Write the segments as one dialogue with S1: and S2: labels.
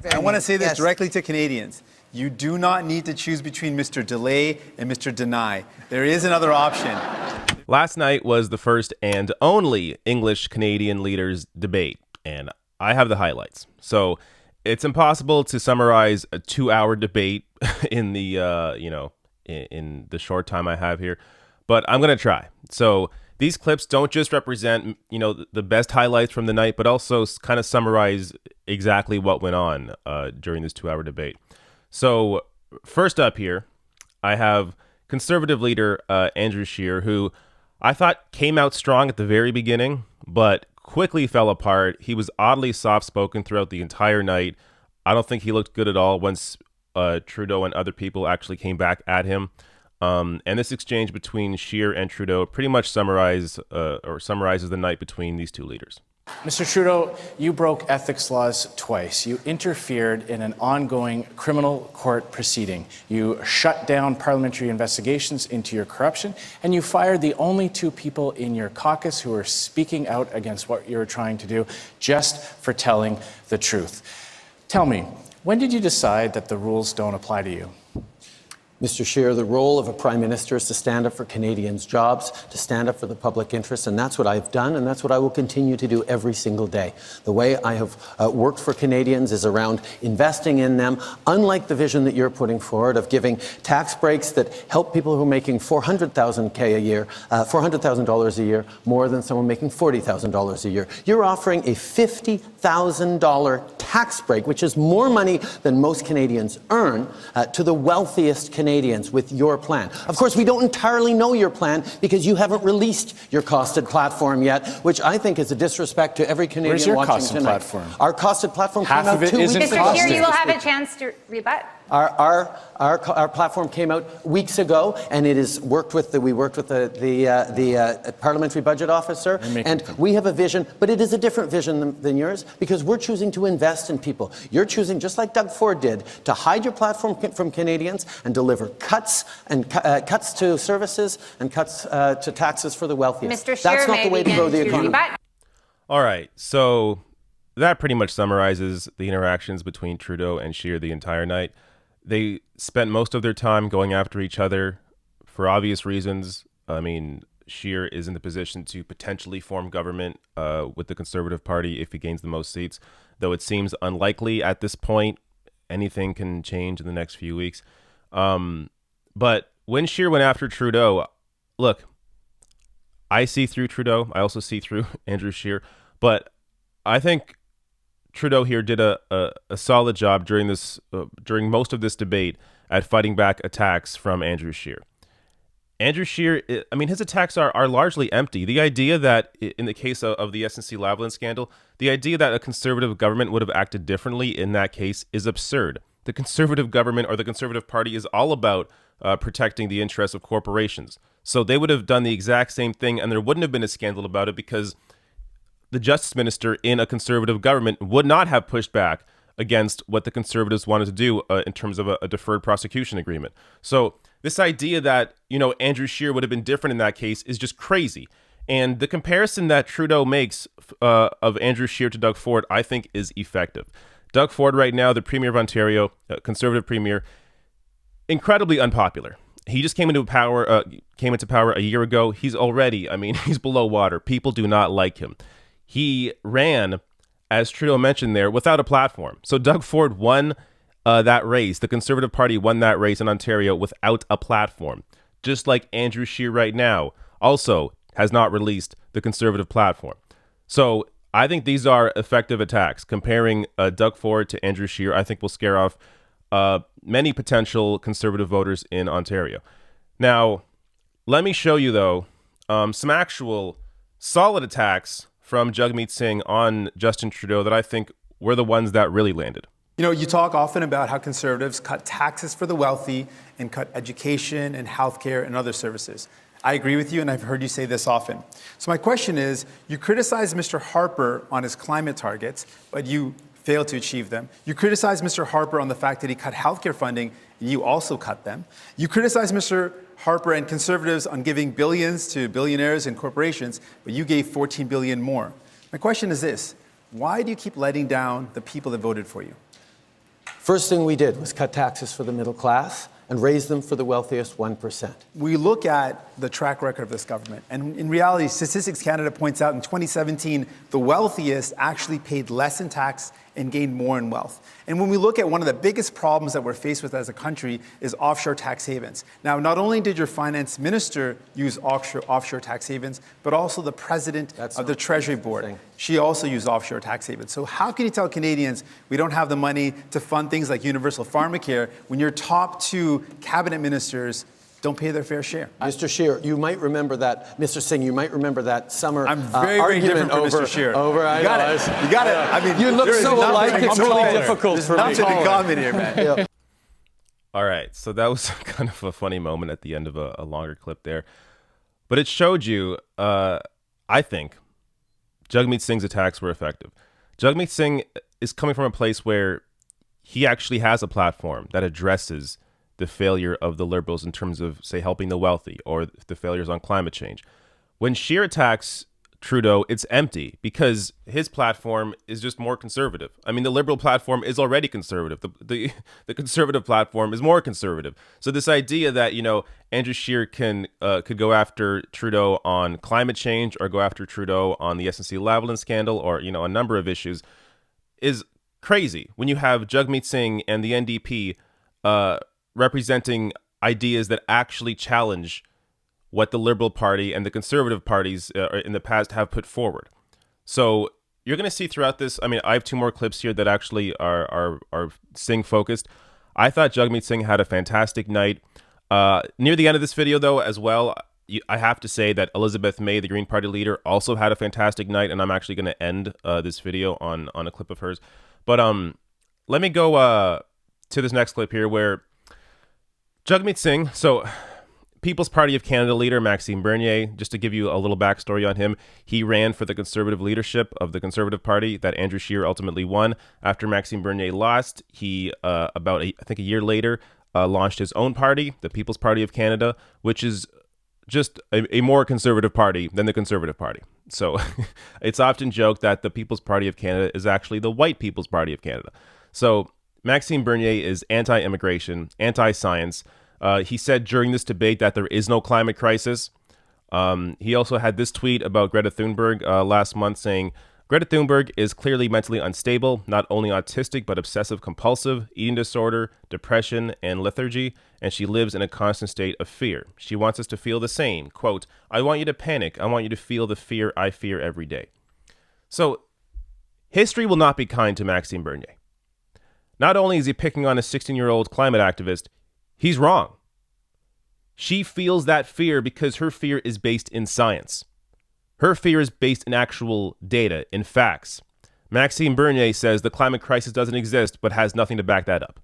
S1: I want to say this directly to Canadians. You do not need to choose between Mr. Delay and Mr. Deny. There is another option.
S2: Last night was the first and only English-Canadian leaders debate, and I have the highlights. So it's impossible to summarize a 2-hour debate in the, in the short time I have here, but I'm going to try. So these clips don't just represent, the best highlights from the night, but also kind of summarize exactly what went on during this 2-hour debate. So first up here, I have Conservative leader Andrew Shearer, who I thought came out strong at the very beginning, but quickly fell apart. He was oddly soft-spoken throughout the entire night. I don't think he looked good at all once Trudeau and other people actually came back at him. And this exchange between Shearer and Trudeau pretty much summarizes the night between these two leaders.
S3: Mr. Trudeau, you broke ethics laws twice. You interfered in an ongoing criminal court proceeding. You shut down parliamentary investigations into your corruption, and you fired the only two people in your caucus who were speaking out against what you were trying to do just for telling the truth. Tell me, when did you decide that the rules don't apply to you?
S4: Mr. Shearer, the role of a Prime Minister is to stand up for Canadians' jobs, to stand up for the public interest, and that's what I've done, and that's what I will continue to do every single day. The way I have worked for Canadians is around investing in them, unlike the vision that you're putting forward of giving tax breaks that help people who are making $400,000 a year, $400,000 a year, more than someone making $40,000 a year. You're offering a $50,000 tax break, which is more money than most Canadians earn, to the wealthiest Canadians with your plan. Of course, we don't entirely know your plan because you haven't released your costed platform yet, which I think is a disrespect to every Canadian
S3: Where's your
S4: watching
S3: costed
S4: tonight.
S3: Platform?
S4: Our costed platform
S3: Half
S4: came
S3: of
S4: out
S3: it
S4: 2 weeks
S3: isn't
S4: ago.
S5: Mr. Shearer, you will have a chance to rebut.
S4: Our platform came out weeks ago, and we worked with the parliamentary budget officer, and we have a vision, but it is a different vision than yours because we're choosing to invest in people. You're choosing, just like Doug Ford did, to hide your platform from Canadians and deliver cuts to services and cuts to taxes for the wealthiest.
S5: Mr. Shearer,
S4: that's not the way to grow the economy.
S2: All right, so that pretty much summarizes the interactions between Trudeau and Shearer the entire night. They spent most of their time going after each other for obvious reasons. I mean, Shearer is in the position to potentially form government with the Conservative Party if he gains the most seats, though it seems unlikely at this point. Anything can change in the next few weeks. But when Shearer went after Trudeau, look, I see through Trudeau. I also see through Andrew Shearer. But I think Trudeau here did a solid job during most of this debate at fighting back attacks from Andrew Shearer. Andrew Shearer, I mean, his attacks are largely empty. The idea that, in the case of the SNC-Lavalin scandal, the idea that a Conservative government would have acted differently in that case is absurd. The Conservative government or the Conservative Party is all about protecting the interests of corporations. So they would have done the exact same thing, and there wouldn't have been a scandal about it because the Justice Minister in a Conservative government would not have pushed back against what the Conservatives wanted to do in terms of a deferred prosecution agreement. So this idea that, Andrew Shearer would have been different in that case is just crazy. And the comparison that Trudeau makes of Andrew Shearer to Doug Ford, I think, is effective. Doug Ford right now, the Premier of Ontario, Conservative Premier, incredibly unpopular. He just came into power a year ago. He's already, he's below water. People do not like him. He ran, as Trudeau mentioned there, without a platform. So Doug Ford won that race. The Conservative Party won that race in Ontario without a platform. Just like Andrew Shearer right now also has not released the Conservative platform. So I think these are effective attacks. Comparing Doug Ford to Andrew Shearer, I think will scare off many potential Conservative voters in Ontario. Now, let me show you, though, some actual solid attacks from Jagmeet Singh on Justin Trudeau that I think were the ones that really landed.
S1: You talk often about how Conservatives cut taxes for the wealthy and cut education and healthcare and other services. I agree with you, and I've heard you say this often. So my question is, you criticize Mr. Harper on his climate targets, but you failed to achieve them. You criticize Mr. Harper on the fact that he cut healthcare funding, and you also cut them. You criticize Mr. Harper and Conservatives on giving billions to billionaires and corporations, but you gave $14 billion more. My question is this: why do you keep letting down the people that voted for you?
S4: First thing we did was cut taxes for the middle class and raise them for the wealthiest 1%.
S1: We look at the track record of this government, and in reality, Statistics Canada points out in 2017, the wealthiest actually paid less in tax and gained more in wealth. And when we look at one of the biggest problems that we're faced with as a country is offshore tax havens. Now, not only did your finance minister use offshore tax havens, but also the president of the Treasury Board. She also used offshore tax havens. So how can you tell Canadians we don't have the money to fund things like universal pharmacare when your top two cabinet ministers don't pay their fair share?
S4: Mr. Shearer, you might remember that, Mr. Singh, you might remember that summer
S1: I'm very different from Mr. Shearer.
S4: You got it.
S1: You got it. I mean,
S4: you look so alike, it's really difficult for me.
S1: There's nothing in common here, man.
S4: Yeah.
S2: All right, so that was kind of a funny moment at the end of a longer clip there. But it showed you, I think, Jagmeet Singh's attacks were effective. Jagmeet Singh is coming from a place where he actually has a platform that addresses the failure of the Liberals in terms of, say, helping the wealthy or the failures on climate change. When Shearer attacks Trudeau, it's empty because his platform is just more conservative. I mean, the Liberal platform is already conservative. The conservative platform is more conservative. So this idea that, you know, Andrew Shearer could go after Trudeau on climate change or go after Trudeau on the SNC-Lavalin scandal or, you know, a number of issues is crazy when you have Jagmeet Singh and the NDP representing ideas that actually challenge what the Liberal Party and the Conservative parties in the past have put forward. So you're going to see throughout this, I mean, I have two more clips here that actually are Singh focused. I thought Jagmeet Singh had a fantastic night. Near the end of this video, though, as well, I have to say that Elizabeth May, the Green Party leader, also had a fantastic night, and I'm actually going to end this video on a clip of hers. But let me go to this next clip here where Jagmeet Singh, so People's Party of Canada leader Maxime Bernier, just to give you a little backstory on him, he ran for the Conservative leadership of the Conservative Party that Andrew Shearer ultimately won. After Maxime Bernier lost, he, I think a year later, launched his own party, the People's Party of Canada, which is just a more conservative party than the Conservative Party. So it's often joked that the People's Party of Canada is actually the white People's Party of Canada. So Maxime Bernier is anti-immigration, anti-science. He said during this debate that there is no climate crisis. He also had this tweet about Greta Thunberg last month saying, Greta Thunberg is clearly mentally unstable, not only autistic, but obsessive compulsive, eating disorder, depression, and lethargy, and she lives in a constant state of fear. She wants us to feel the same. Quote, I want you to panic. I want you to feel the fear I fear every day. So history will not be kind to Maxime Bernier. Not only is he picking on a 16-year-old climate activist, he's wrong. She feels that fear because her fear is based in science. Her fear is based in actual data, in facts. Maxime Bernier says the climate crisis doesn't exist, but has nothing to back that up.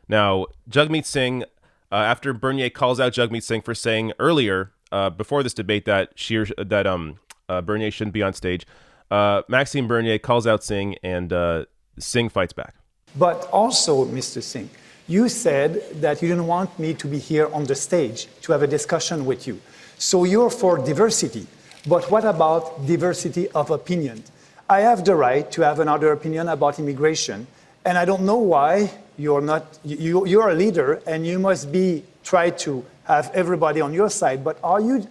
S2: Now, Jagmeet Singh, after Bernier calls out Jagmeet Singh for saying earlier, before this debate, that Bernier shouldn't be on stage, Maxime Bernier calls out Singh, and Singh fights back.
S6: But also, Mr. Singh, you said that you didn't want me to be here on the stage to have a discussion with you. So you're for diversity. But what about diversity of opinion? I have the right to have another opinion about immigration, and I don't know why you're not. You're a leader, and you must try to have everybody on your side. But are you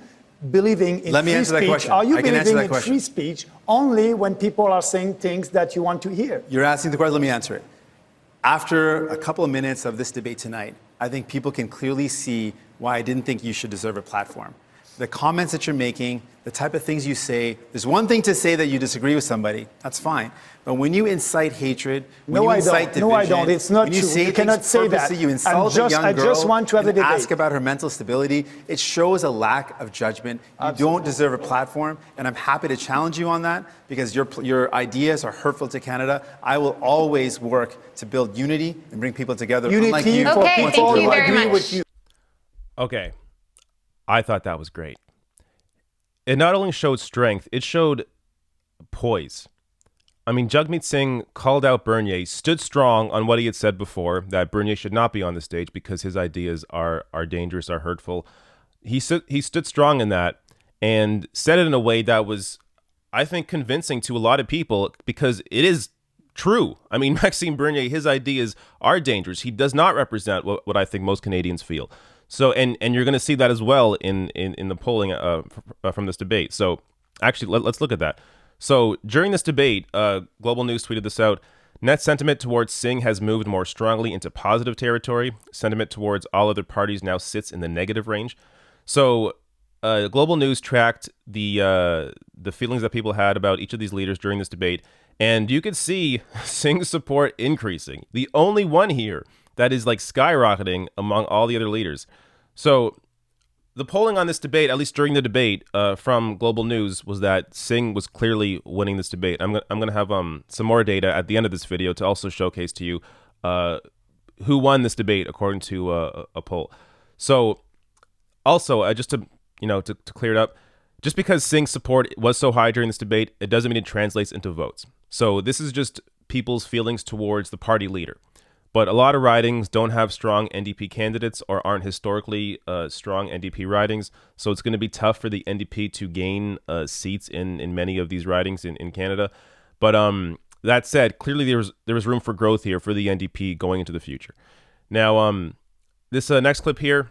S6: believing in free speech? Are you believing in free speech only when people are saying things that you want to hear?
S1: You're asking the question. Let me answer it. After a couple of minutes of this debate tonight, I think people can clearly see why I didn't think you should deserve a platform. The comments that you're making, the type of things you say, there's one thing to say that you disagree with somebody, that's fine. But when you incite hatred, when you incite division,
S6: no, I don't. It's not true. You cannot say that.
S1: You insult a young girl,
S6: I just want to have a debate.
S1: Ask about her mental stability. It shows a lack of judgment. You don't deserve a platform, and I'm happy to challenge you on that because your ideas are hurtful to Canada. I will always work to build unity and bring people together.
S6: Unity for people who agree with you.
S2: Okay. I thought that was great. It not only showed strength, it showed poise. I mean, Jagmeet Singh called out Bernier, stood strong on what he had said before, that Bernier should not be on the stage because his ideas are dangerous, are hurtful. He stood strong in that and said it in a way that was, I think, convincing to a lot of people because it is true. I mean, Maxime Bernier, his ideas are dangerous. He does not represent what I think most Canadians feel. So, and you're going to see that as well in the polling from this debate. So, actually, let's look at that. So, during this debate, Global News tweeted this out. Net sentiment towards Singh has moved more strongly into positive territory. Sentiment towards all other parties now sits in the negative range. So, Global News tracked the feelings that people had about each of these leaders during this debate, and you could see Singh's support increasing. The only one here that is like skyrocketing among all the other leaders. So the polling on this debate, at least during the debate from Global News, was that Singh was clearly winning this debate. I'm going to have some more data at the end of this video to also showcase to you who won this debate according to a poll. So also, just to clear it up, just because Singh's support was so high during this debate, it doesn't mean it translates into votes. So this is just people's feelings towards the party leader. But a lot of ridings don't have strong NDP candidates or aren't historically strong NDP ridings. So it's going to be tough for the NDP to gain seats in many of these ridings in Canada. But that said, clearly there was room for growth here for the NDP going into the future. Now, this next clip here.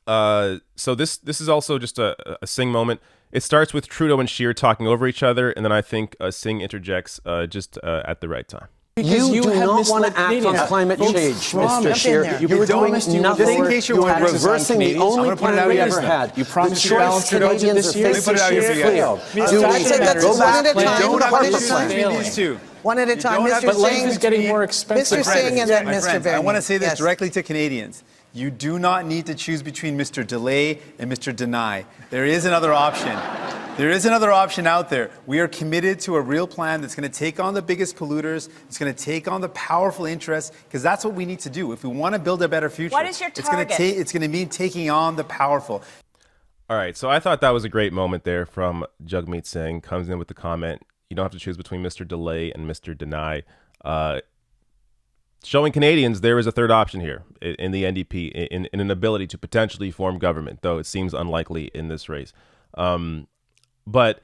S2: So this is also just a Singh moment. It starts with Trudeau and Shearer talking over each other, and then I think Singh interjects just at the right time.
S4: You do not want to act on climate change, Mr. Shearer. You were doing nothing.
S1: in case you're
S4: You were
S1: wondering,
S4: reversing the only plan we ever had.
S3: You promised
S4: the
S3: to balance
S4: choice
S3: your budget
S4: Canadians
S3: this
S4: are
S3: year.
S4: facing
S1: Let me put it out here for you guys.
S4: is clear.
S7: Go one at a time.
S1: Don't have
S7: One
S1: to
S7: at a
S1: choose
S7: time.
S1: between these two.
S7: One at a time.
S1: don't have
S7: Mr.
S1: to
S3: But life
S7: Singh,
S3: is getting more expensive.
S7: Mr. Singh and then
S1: My
S7: Mr.
S1: friends,
S7: Bernier.
S1: I want to say this
S7: Yes.
S1: directly to Canadians. You do not need to choose between Mr. Delay and Mr. Deny. There is another option. There is another option out there. We are committed to a real plan that's going to take on the biggest polluters. It's going to take on the powerful interests, because that's what we need to do if we want to build a better future.
S5: What is your target?
S1: It's going to mean taking on the powerful.
S2: All right, so I thought that was a great moment there from Jagmeet Singh. Comes in with the comment, you don't have to choose between Mr. Delay and Mr. Deny. Showing Canadians there is a third option here in the NDP, in an ability to potentially form government, though it seems unlikely in this race. But,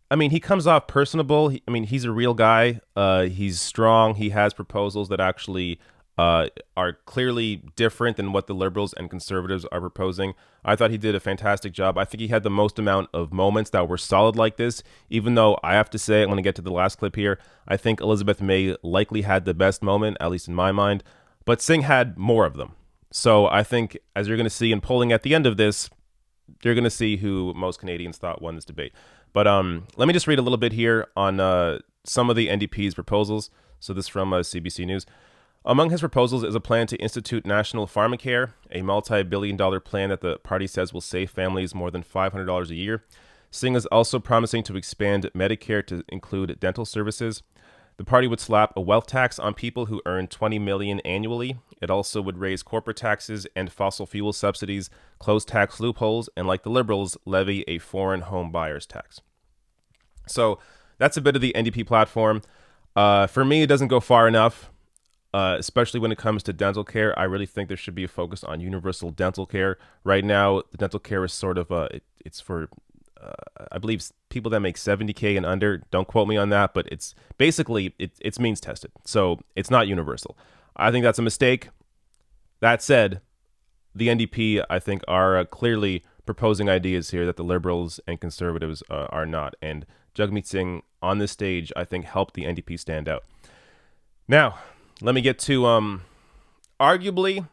S2: I mean, he comes off personable. He's a real guy. He's strong. He has proposals that actually are clearly different than what the Liberals and Conservatives are proposing. I thought he did a fantastic job. I think he had the most amount of moments that were solid like this, even though I have to say, I'm going to get to the last clip here, I think Elizabeth May likely had the best moment, at least in my mind, but Singh had more of them. So I think, as you're going to see in polling at the end of this, you're going to see who most Canadians thought won this debate. But let me just read a little bit here on some of the NDP's proposals. So this from CBC News. Among his proposals is a plan to institute national pharmacare, a multi-billion-dollar plan that the party says will save families more than $500 a year. Singh is also promising to expand Medicare to include dental services. The party would slap a wealth tax on people who earn $20 million annually. It also would raise corporate taxes and fossil fuel subsidies, close tax loopholes, and, like the Liberals, levy a foreign home buyers tax. So that's a bit of the NDP platform. For me, it doesn't go far enough. Especially when it comes to dental care. I really think there should be a focus on universal dental care. Right now, the dental care is sort of, it's for, I believe, people that make $70K and under. Don't quote me on that, but it's basically, it's means tested. So it's not universal. I think that's a mistake. That said, the NDP, I think, are clearly proposing ideas here that the Liberals and Conservatives are not. And Jagmeet Singh on this stage, I think, helped the NDP stand out. Now, let me get to arguably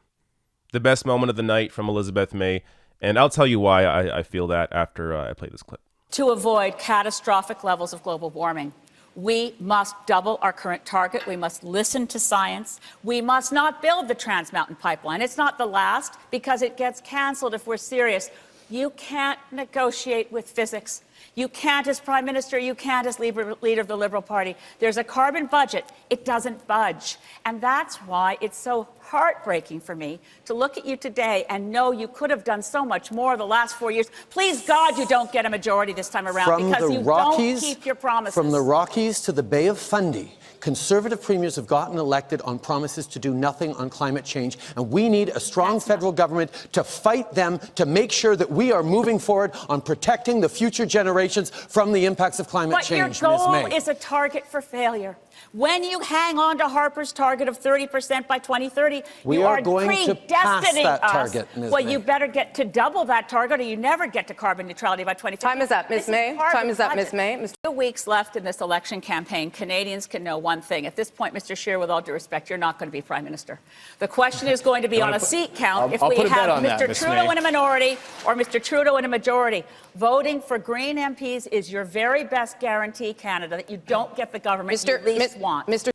S2: the best moment of the night from Elizabeth May, and I'll tell you why I feel that after I play this clip.
S8: To avoid catastrophic levels of global warming, we must double our current target. We must listen to science. We must not build the Trans Mountain Pipeline. It's not the last, because it gets canceled if we're serious. You can't negotiate with physics. You can't as Prime Minister, you can't as leader of the Liberal Party. There's a carbon budget. It doesn't budge. And that's why it's so heartbreaking for me to look at you today and know you could have done so much more the last 4 years. Please, God, you don't get a majority this time around, because you don't keep your promises.
S4: From the Rockies to the Bay of Fundy, Conservative premiers have gotten elected on promises to do nothing on climate change, and we need a strong federal government to fight them, to make sure that we are moving forward on protecting the future generations from the impacts of climate change.
S8: But your goal
S4: Ms. May.
S8: is a target for failure. When you hang on to Harper's target of 30% by 2030,
S4: We
S8: you
S4: are
S8: are
S4: going to pass
S8: predestining
S4: that
S8: us.
S4: target, Ms.
S8: Well,
S4: May.
S8: you better get to double that target, or you never get to carbon neutrality by 2050.
S9: Time is up, Ms.
S8: This
S9: May.
S8: part of
S9: Time
S8: the
S9: is up, Ms.
S8: budget.
S9: May.
S8: 2 weeks left in this election campaign. Canadians can know one thing. At this point, Mr. Shearer, with all due respect, you're not going to be Prime Minister. The question is going to be on a seat count if
S3: I'll
S8: we
S3: put a bet
S8: have
S3: on that,
S8: Mr.
S3: Ms.
S8: Trudeau
S3: May.
S8: in a minority or Mr. Trudeau in a majority. Voting for Green MPs is your very best guarantee, Canada, that you don't get the government you least want.
S9: Mr.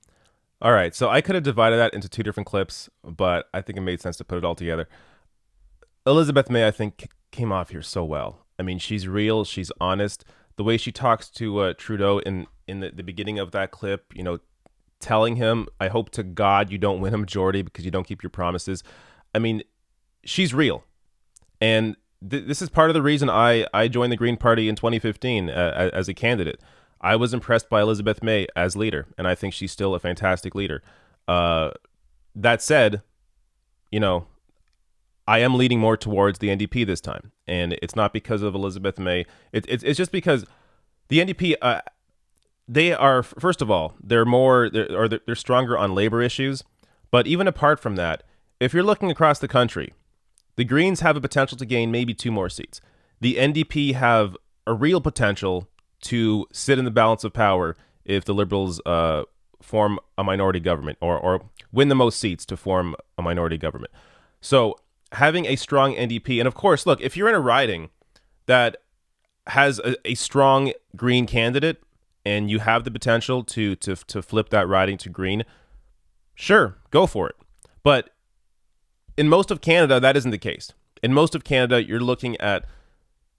S2: All right, so I could have divided that into 2 different clips, but I think it made sense to put it all together. Elizabeth May, I think, came off here so well. I mean, she's real, she's honest. The way she talks to Trudeau in the beginning of that clip, you know, telling him, I hope to God you don't win a majority because you don't keep your promises. I mean, she's real. And this is part of the reason I joined the Green Party in 2015 as a candidate. I was impressed by Elizabeth May as leader, and I think she's still a fantastic leader. That said, you know, I am leaning more towards the NDP this time, and it's not because of Elizabeth May. It's just because the NDP, they are, first of all, they're stronger on labor issues. But even apart from that, if you're looking across the country, the Greens have a potential to gain maybe 2 more seats. The NDP have a real potential to sit in the balance of power if the Liberals form a minority government or win the most seats to form a minority government. So having a strong NDP, and of course, look, if you're in a riding that has a strong Green candidate and you have the potential to flip that riding to Green, sure, go for it. But in most of Canada, that isn't the case. In most of Canada, you're looking at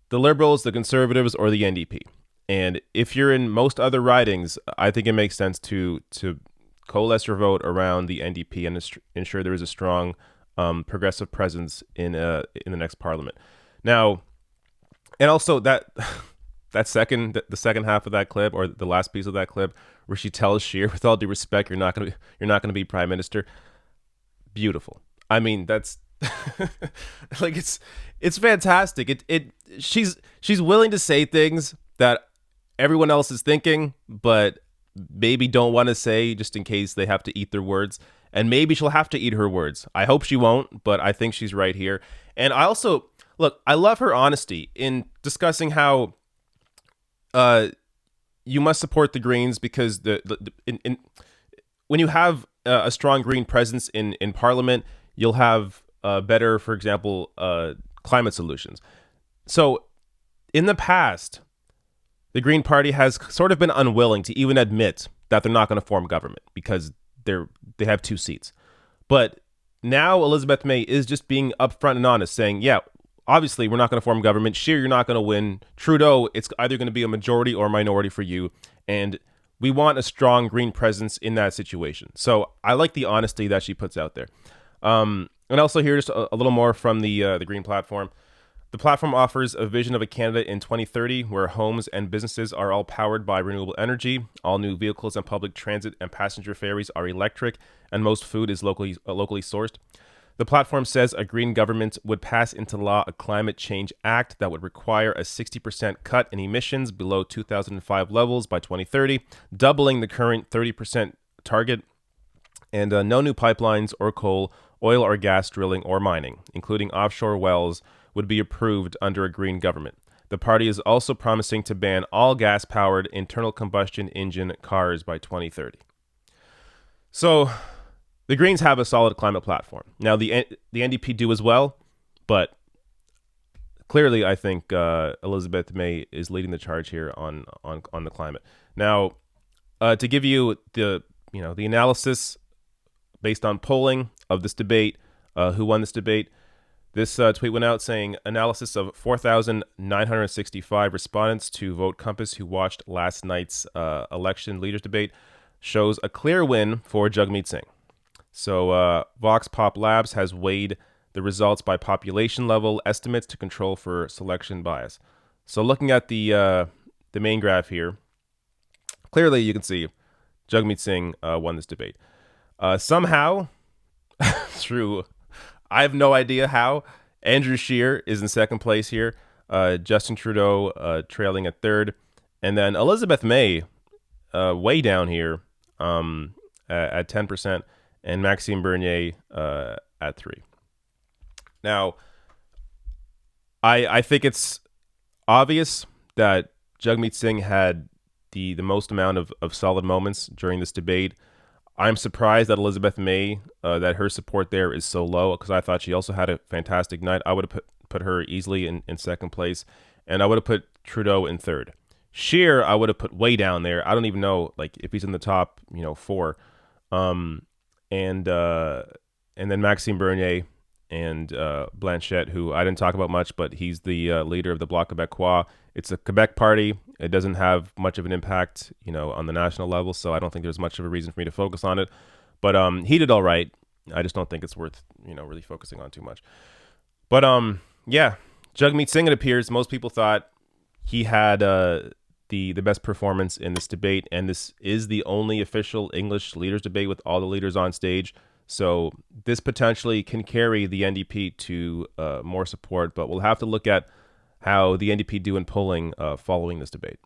S2: the Liberals, the Conservatives, or the NDP. And if you're in most other ridings, I think it makes sense to coalesce your vote around the NDP and ensure there is a strong progressive presence in the next parliament. Now, and also the second half of that clip, or the last piece of that clip, where she tells Shearer, with all due respect, you're not gonna be Prime Minister. Beautiful. I mean, that's like it's fantastic. She's willing to say things that everyone else is thinking, but maybe don't want to say just in case they have to eat their words. And maybe she'll have to eat her words. I hope she won't, but I think she's right here. And I also, look, I love her honesty in discussing how you must support the Greens because when you have a strong Green presence in Parliament, you'll have better, for example, climate solutions. So in the past, the Green Party has sort of been unwilling to even admit that they're not going to form government because they have 2 seats. But now Elizabeth May is just being upfront and honest, saying, yeah, obviously we're not going to form government. Shearer, you're not going to win. Trudeau, it's either going to be a majority or a minority for you. And we want a strong Green presence in that situation. So I like the honesty that she puts out there. And also here, just a little more from the Green platform. The platform offers a vision of a Canada in 2030 where homes and businesses are all powered by renewable energy, all new vehicles and public transit and passenger ferries are electric, and most food is locally sourced. The platform says a Green government would pass into law a climate change act that would require a 60% cut in emissions below 2005 levels by 2030, doubling the current 30% target, and no new pipelines or coal, oil or gas drilling or mining, including offshore wells, would be approved under a Green government. The party is also promising to ban all gas-powered internal combustion engine cars by 2030. So the Greens have a solid climate platform. Now, the NDP do as well, but clearly I think Elizabeth May is leading the charge here on the climate. Now, to give you the analysis based on polling of this debate, who won this debate, this tweet went out saying, analysis of 4,965 respondents to Vote Compass who watched last night's election leaders debate shows a clear win for Jagmeet Singh. So Vox Pop Labs has weighed the results by population level estimates to control for selection bias. So looking at the main graph here, clearly you can see Jagmeet Singh won this debate. Somehow, through, I have no idea how, Andrew Shearer is in second place here. Justin Trudeau trailing at third. And then Elizabeth May way down here at 10%. And Maxime Bernier at 3. Now, I think it's obvious that Jagmeet Singh had the most amount of solid moments during this debate. I'm surprised that Elizabeth May, that her support there is so low, because I thought she also had a fantastic night. I would have put her easily in second place, and I would have put Trudeau in third. Shearer, I would have put way down there. I don't even know if he's in the top 4. And then Maxime Bernier and Blanchette, who I didn't talk about much, but he's the leader of the Bloc Québécois. It's a Quebec party. It doesn't have much of an impact, on the national level, so I don't think there's much of a reason for me to focus on it. But he did all right. I just don't think it's worth, really focusing on too much. But yeah, Jagmeet Singh, it appears most people thought he had the best performance in this debate, and this is the only official English leaders debate with all the leaders on stage. So this potentially can carry the NDP to more support, but we'll have to look at how the NDP do in polling following this debate.